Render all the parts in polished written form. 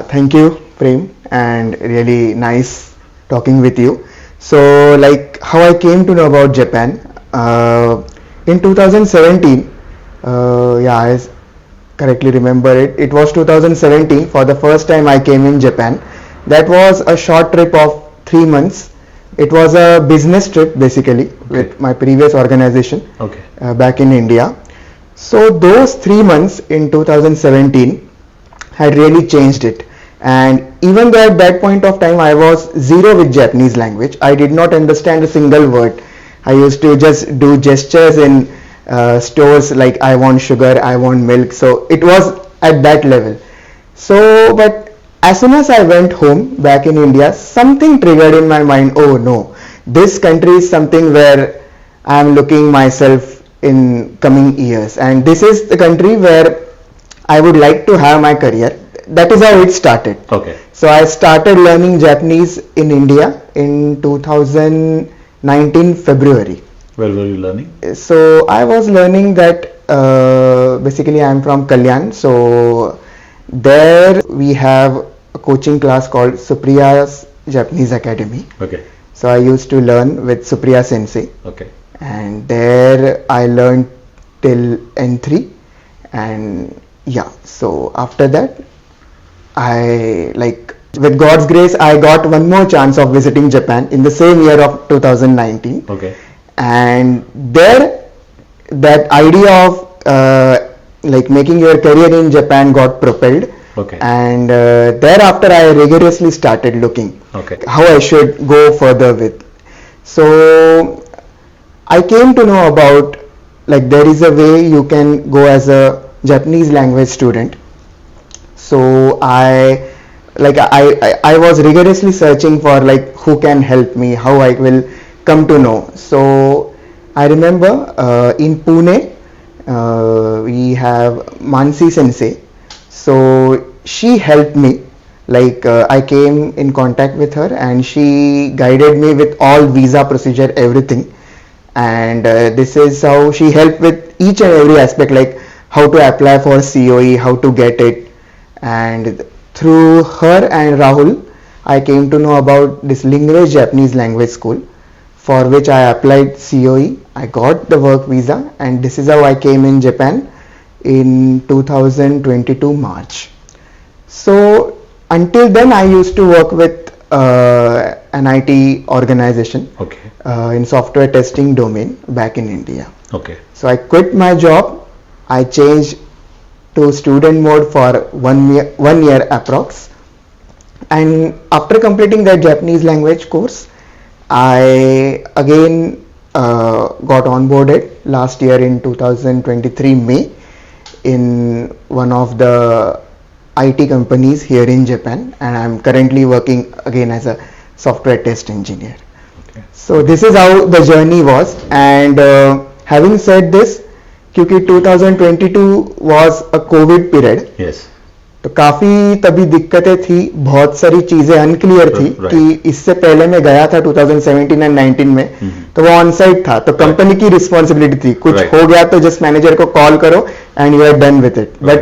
Thank you, Prem, and really nice talking with you. So, like how I came to know about Japan in 2017. Yeah, correctly remember it. It was 2017 for the first time I came in Japan. That was a short trip of 3 months. It was a business trip basically Okay. with my previous organization Okay. back in India. So those 3 months in 2017 had really changed it. And even though at that point of time I was zero with Japanese language, I did not understand a single word. I used to just do gestures in stores like I want sugar, I want milk. So it was at that level. So, but as soon as I went home back in India, something triggered in my mind. Oh no, this country is something where I am looking myself in coming years, and this is the country where I would like to have my career. That is how it started. Okay. So I started learning Japanese in India in 2019 February. Where were you learning? So I was learning that basically I am from Kalyan. So there we have a coaching class called Supriya's Japanese Academy. Okay. So I used to learn with Supriya Sensei, Okay. and there I learned till N3. And yeah, so after that I, like, with God's grace, I got one more chance of visiting Japan in the same year of 2019. Okay. And there that idea of like making your career in Japan got propelled. Okay. And thereafter I rigorously started looking Okay. how I should go further with. So I came to know about, like, there is a way you can go as a Japanese language student. So I was rigorously searching for, like, who can help me, how I will come to know. So I remember in Pune we have Mansi Sensei. So she helped me. Like I came in contact with her and she guided me with all visa procedure, everything. And this is how she helped with each and every aspect, like how to apply for COE, how to get it. And through her and Rahul, I came to know about this Lingrej Japanese language school, for which I applied COE. I got the work visa, and this is how I came in Japan in 2022 March. So until then I used to work with an IT organization Okay. in software testing domain back in India. Okay. So I quit my job. I changed to student mode for 1 year approx. And after completing that Japanese language course, I again got onboarded last year in 2023 May in one of the IT companies here in Japan, and I'm currently working again as a software test engineer. Okay. So this is how the journey was. And having said this, क्योंकि 2022 was a Covid period, Yes. तो काफ़ी तभी दिक्कतें थी, बहुत सारी चीज़ें unclear थी Right. कि इससे पहले मैं गया था 2017 एंड 19 में, तो वो ऑन साइट था, तो कंपनी की रिस्पॉन्सिबिलिटी थी, कुछ Right. हो गया तो जस्ट मैनेजर को कॉल करो and you are done with it. But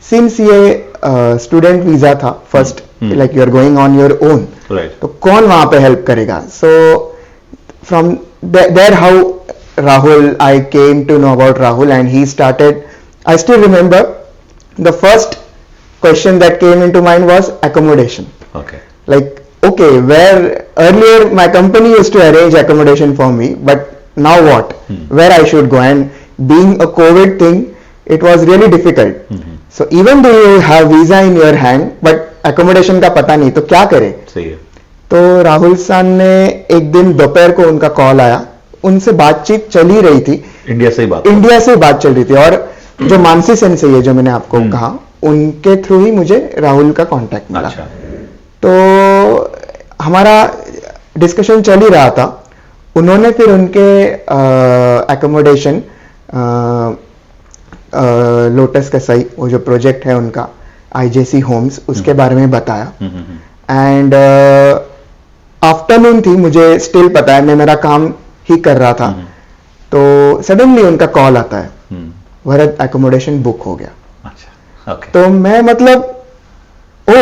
since ये स्टूडेंट वीज़ा था first, like you are going on your own, Right. तो कौन वहाँ पे हेल्प करेगा. सो from there how Rahul, I came to know about Rahul, and he started. I still remember the first question that came into mind was accommodation. Okay. Like, okay, where earlier my company used to arrange accommodation for me, but now what? Where I should go? And being a COVID thing, it was really difficult. So even though you have visa in your hand, but accommodation का पता नहीं, तो क्या करें? सही है. तो राहुल सान ने एक दिन दोपहर को उनका कॉल आया, उनसे बातचीत चल ही रही थी, इंडिया से ही बात. इंडिया से बात चल रही थी. और जो मानसी सेंसेई है जो मैंने आपको कहा, उनके थ्रू ही मुझे राहुल का कांटेक्ट मिला. अच्छा. तो हमारा डिस्कशन चल ही रहा था. उन्होंने फिर उनके एकोमोडेशन लोटस का सही, वो जो प्रोजेक्ट है उनका IJC होम्स, उसके बारे में बताया. एंड आफ्टरनून थी, मुझे स्टिल पता है, मैं मेरा काम ही कर रहा था, तो सडनली उनका कॉल आता है, भरत एकोमोडेशन बुक हो गया. अच्छा. Okay. तो मैं मतलब, ओ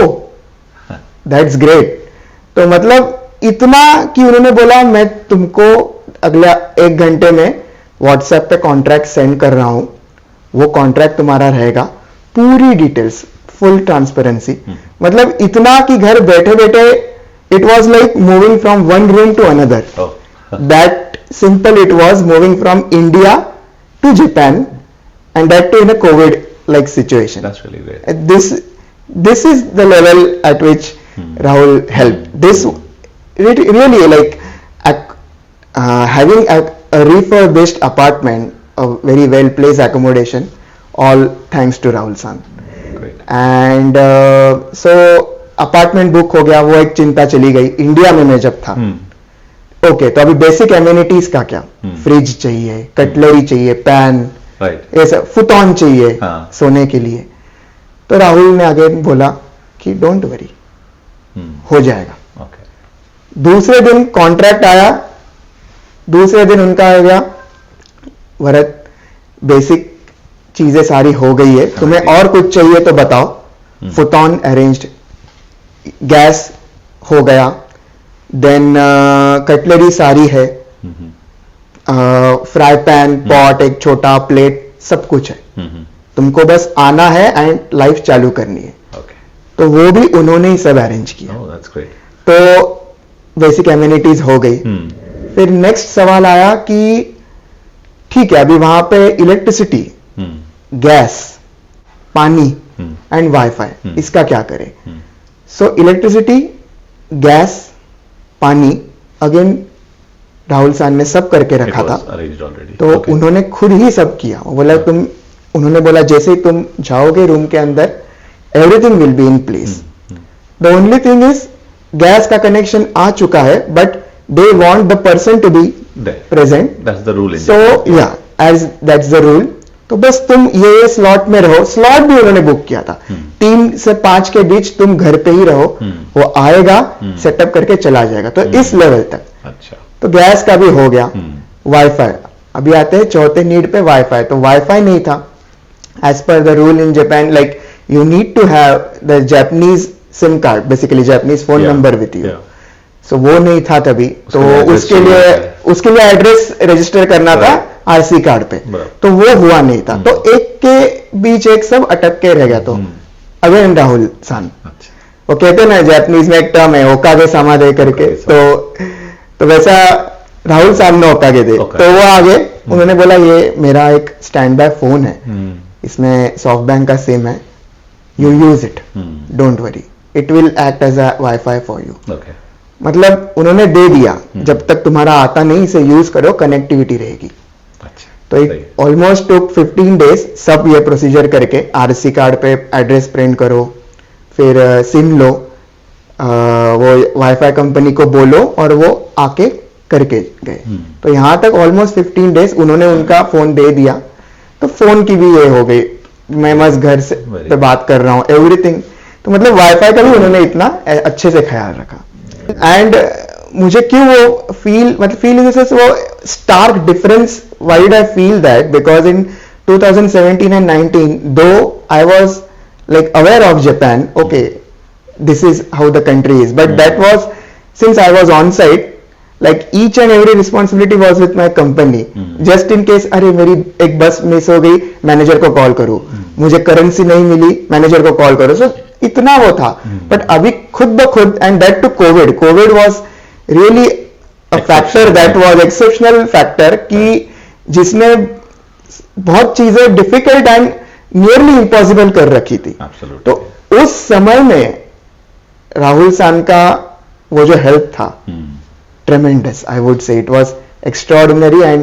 दैट्स ग्रेट। तो मतलब इतना कि उन्होंने बोला मैं तुमको अगला 1 घंटे में व्हाट्सएप पे कॉन्ट्रैक्ट सेंड कर रहा हूं, वो कॉन्ट्रैक्ट तुम्हारा रहेगा, पूरी डिटेल्स, फुल ट्रांसपेरेंसी। मतलब इतना कि घर बैठे बैठे it was like moving from one room to another, that simple it was moving from India to Japan, and that too in a COVID like situation. That's really great. This is the level at which Rahul helped. This really like having a refurbished apartment, a very well placed accommodation, all thanks to Rahul san. Great. And so apartment book हो गया, वो एक चिंता चली गई। India में मैं जब था, ओके तो अभी बेसिक एमिनिटीज का क्या, फ्रिज चाहिए, कटलरी चाहिए, पैन, ऐसा फुटॉन चाहिए सोने के लिए। तो राहुल ने आगे बोला कि डोंट वरी, हो जाएगा। दूसरे दिन कॉन्ट्रैक्ट आया, दूसरे दिन उनका आ गया, भरत बेसिक चीजें सारी हो गई है, तुम्हें और कुछ चाहिए तो बताओ। फुटॉन अरेंज्ड, गैस हो गया, देन कटलरी सारी है, फ्राई पैन, पॉट, एक छोटा प्लेट, सब कुछ है, तुमको बस आना है एंड लाइफ चालू करनी है। तो वो भी उन्होंने ही सब अरेंज किया। तो बेसिक एमिनिटीज हो गई। फिर नेक्स्ट सवाल आया कि ठीक है अभी वहां पे इलेक्ट्रिसिटी, गैस, पानी एंड वाईफाई, इसका क्या करें। सो इलेक्ट्रिसिटी, गैस, पानी अगेन राहुल सान ने सब करके रखा था। तो उन्होंने खुद ही सब किया। वो बोला उन्होंने बोला जैसे ही तुम जाओगे रूम के अंदर, everything will be in place. The only thing is gas का कनेक्शन आ चुका है, but they want the person to be present. That's the rule. So yeah as that's the rule. तो बस तुम ये स्लॉट में रहो। स्लॉट भी उन्होंने बुक किया था, 3 से 5 के बीच तुम घर पे ही रहो, वो आएगा, सेटअप करके चला जाएगा। तो इस लेवल तक। अच्छा। तो गैस का भी हो गया। वाईफाई, अभी आते हैं चौथे नीड पे, वाईफाई। तो वाईफाई नहीं था as per the rule in Japan, like you need to have the Japanese SIM card, basically Japanese phone number with you. So वो नहीं था तभी, तो उसके लिए एड्रेस रजिस्टर करना था आरसी कार्ड पे, तो वो हुआ नहीं था। तो एक के बीच एक सब अटक के रह गया। तो अगेन राहुल सान, वो कहते हैं ना जापानीज में एक टर्म है ओकागे समादे करके, तो वैसा राहुल सामने ओकागे दे। तो वो आगे उन्होंने बोला ये मेरा एक स्टैंड बाय फोन है, इसमें सॉफ्ट बैंक का सिम है, you use it, don't worry, it will act as a wifi for you. मतलब उन्होंने दे दिया, जब तक तुम्हारा आता नहीं इसे यूज करो, कनेक्टिविटी रहेगी। तो इट ऑलमोस्ट टुक 15 डेज सब ये प्रोसीजर करके। आरसी कार्ड पे एड्रेस प्रिंट करो, फिर सिम लो, वो वाईफाई कंपनी को बोलो और वो आके करके गए। तो यहां तक ऑलमोस्ट 15 डेज उन्होंने उनका फोन दे दिया। तो फोन की भी ये हो गई, मैं बस घर से पे बात कर रहा हूँ, एवरीथिंग। तो मतलब वाईफाई का भी उन्होंने इतना अच्छे से ख्याल रखा। एंड मुझे क्यों वो फील इन द सेंस वो stark difference, why did I feel that, because in 2017 and 19 though I was like aware of Japan, okay this is how the country is, but that was since I was on site, like each and every responsibility was with my company, just in case अरे मेरी एक बस miss हो गई, manager को call करो, मुझे currency नहीं मिली, मैनेजर को कॉल करो। सो इतना वो था। बट अभी खुद ब खुद, and that too COVID was really a factor, that was exceptional factor, कि जिसने बहुत चीजें डिफिकल्ट एंड नियरली इम्पॉसिबल कर रखी थी। तो उस समय में राहुल सान का वो जो हेल्प था, tremendous, I would say it was extraordinary, and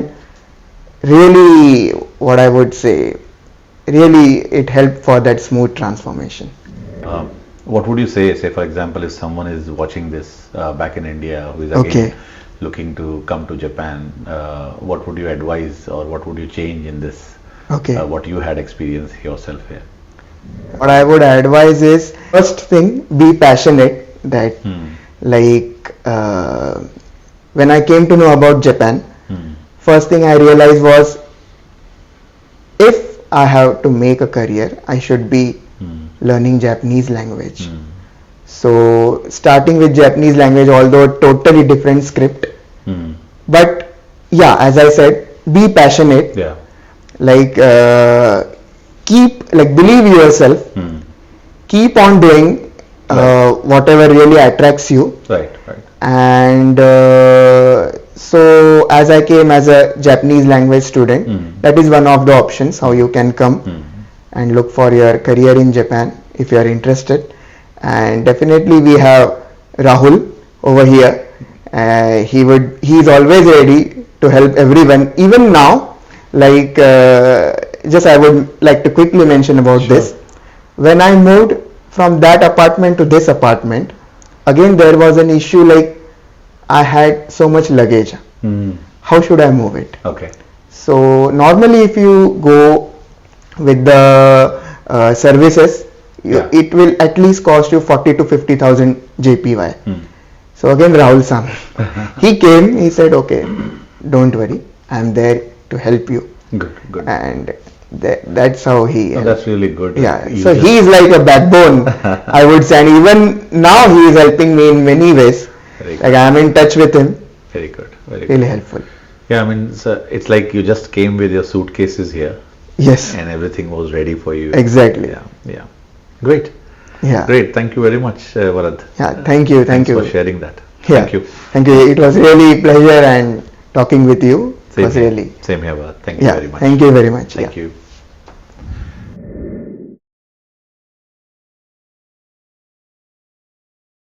really what I would say, really it helped for that smooth transformation. What would you say for example, if someone is watching this back in India, who is again looking to come to Japan, what would you advise or what would you change in this, what you had experienced yourself here? What I would advise is, first thing, be passionate, that like when I came to know about Japan, first thing I realized was, if I have to make a career, I should be learning Japanese language. So starting with Japanese language, although totally different script. But yeah, as I said, be passionate. Yeah. Like believe yourself. Keep on doing whatever really attracts you. Right. And so as I came as a Japanese language student, that is one of the options how you can come and look for your career in Japan if you are interested. And definitely we have Rahul over here. He's always ready to help everyone. Even now, like just I would like to quickly mention about this. When I moved from that apartment to this apartment, again there was an issue, like I had so much luggage. How should I move it? Okay. So normally if you go with the services, it will at least cost you 40 to 50,000 JPY. So again Rahul Sam, he came, he said, okay, don't worry, I'm there to help you. Good. And that's how he. That's really good. Yeah. So he is like a backbone, I would say, and even now he is helping me in many ways. Like I am in touch with him. Very good. Really helpful. Yeah, I mean, it's like you just came with your suitcases here. Yes. And everything was ready for you. Exactly. Yeah. Great. Yeah. Great. Thank you very much, Varad. Yeah. Thank you. Thanks for sharing that. Yeah. Thank you. Thank you. It was really a pleasure and talking with you. Same here, Varad. Thank you very much. Thank you very much. Thank you.